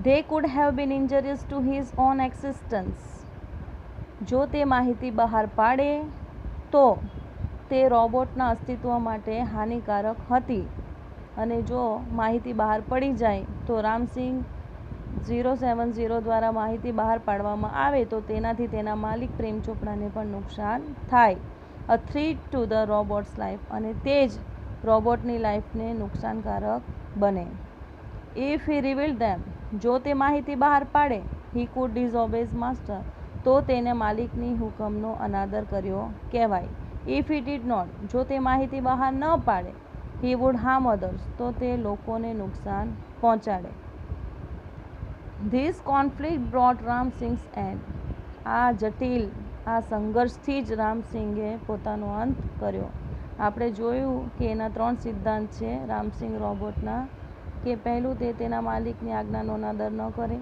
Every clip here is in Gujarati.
they could have been injurious to his own existence. જો તે માહિતી બહાર પાડે તો તે રોબોટના અસ્તિત્વ માટે હાનિકારક હતી. અને જો માહિતી બહાર પડી જાય તો રામસિંગ 070 દ્વારા માહિતી બહાર પાડવામાં આવે તો તેનાથી તેના માલિક પ્રેમ ચોપડાને પણ નુકસાન થાય. A threat to the robot's life, અને તે જ રોબોટની લાઈફને નુકસાનકારક બને. ઇફ હી રિવીલ્ડ ધેમ, જો તે માહિતી બહાર પાડે, હી કુડ ડિસઓબે હિઝ માસ્ટર, તો તેને માલિકની હુકમનો અનાદર કર્યો કહેવાય. ઇફ હી ડીડ નોટ, જો તે માહિતી બહાર ન પાડે, હી વુડ હાર્મ અધર્સ, તો તે લોકોને નુકસાન પહોંચાડે. ધીસ કોન્ફ્લિક્ટ બ્રોટ રામસિંગ્સ એન્ડ, આ જટિલ આ સંઘર્ષથી જ રામસિંગે પોતાનો અંત કર્યો. આપણે જોયું કે એના 3 સિદ્ધાંત છે રામસિંગ રોબોટના, કે પહેલું તે તેના માલિકની આજ્ઞાનો અનાદર ન કરે.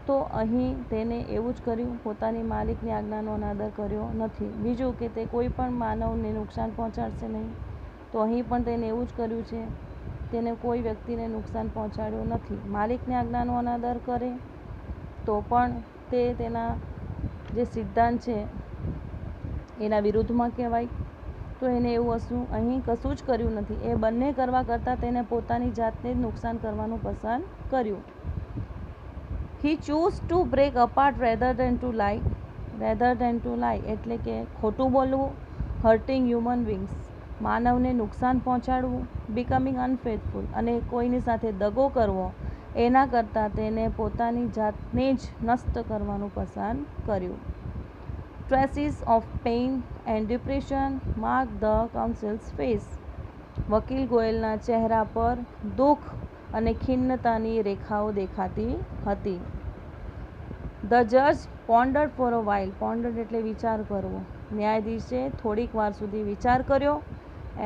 તો અહીં તેને એવું જ કર્યું, પોતાની માલિકની આજ્ઞાનો અનાદર કર્યો નથી. બીજું કે તે કોઈ પણ માનવને નુકસાન પહોંચાડશે નહીં. તો અહીં પણ તેને એવું જ કર્યું છે, તેને કોઈ વ્યક્તિને નુકસાન પહોંચાડ્યું નથી. માલિકની આજ્ઞાનો અનાદર કરે તો પણ તે તેના જે સિદ્ધાંત છે એના વિરુદ્ધમાં કહેવાય. તો એને એવું અહીં કશું જ કર્યું નથી. એ બંને કરવા કરતાં તેને પોતાની જાતને જ નુકસાન કરવાનું પસંદ કર્યું. He choose to break apart rather than to lie, એટલે કે ખોટું બોલવું, હર્ટિંગ હ્યુમન બીંગ્સ, માનવને નુકસાન પહોંચાડવું, બિકમિંગ અનફેથફુલ, અને કોઈની સાથે દગો કરવો, એના કરતાં તેને પોતાની જાતને જ નષ્ટ કરવાનું પસંદ કર્યું. Traces of pain and depression mark the counsel's face, વકીલ ગોયલના ચહેરા પર દુઃખ અને ખિન્નતાની રેખાઓ દેખાતી હતી. ધ જજ પોન્ડર્ડ ફોર અ વાઇલ, પોન્ડર્ડ એટલે વિચાર કરવો. ન્યાયાધીશે થોડીક વાર સુધી વિચાર કર્યો.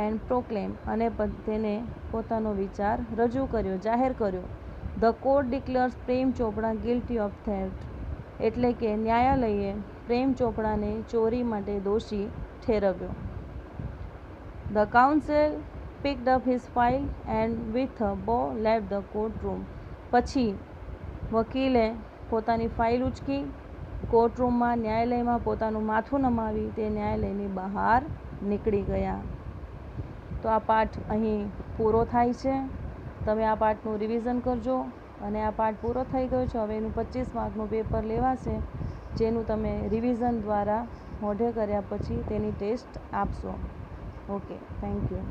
એન્ડ પ્રોક્લેમ, અને તેને પોતાનો વિચાર રજૂ કર્યો, જાહેર કર્યો. The court ડિક્લેર્સ Prem Chopra guilty of theft, એટલે કે ન્યાયાલયે પ્રેમ ચોપડાને ચોરી માટે દોષી ઠેરવ્યો. The counsel picked up his file and with a bow left the courtroom. પછી વકીલે પોતાની ફાઇલ ઉચકી, કોર્ટરૂમમાં ન્યાયાલયમાં પોતાનું માથું નમાવી તે ન્યાયાલયની બહાર નીકળી ગયા. તો આ પાઠ અહીં પૂરો થાય છે. તમે આ પાઠનું રિવિઝન કરજો. અને આ પાઠ પૂરો થઈ ગયો છે. હવે એનું 25 માર્કનું પેપર લેવાશે, જેનું તમે રિવિઝન દ્વારા મોઢે કર્યા પછી તેની ટેસ્ટ આપશો. Okay, thank you.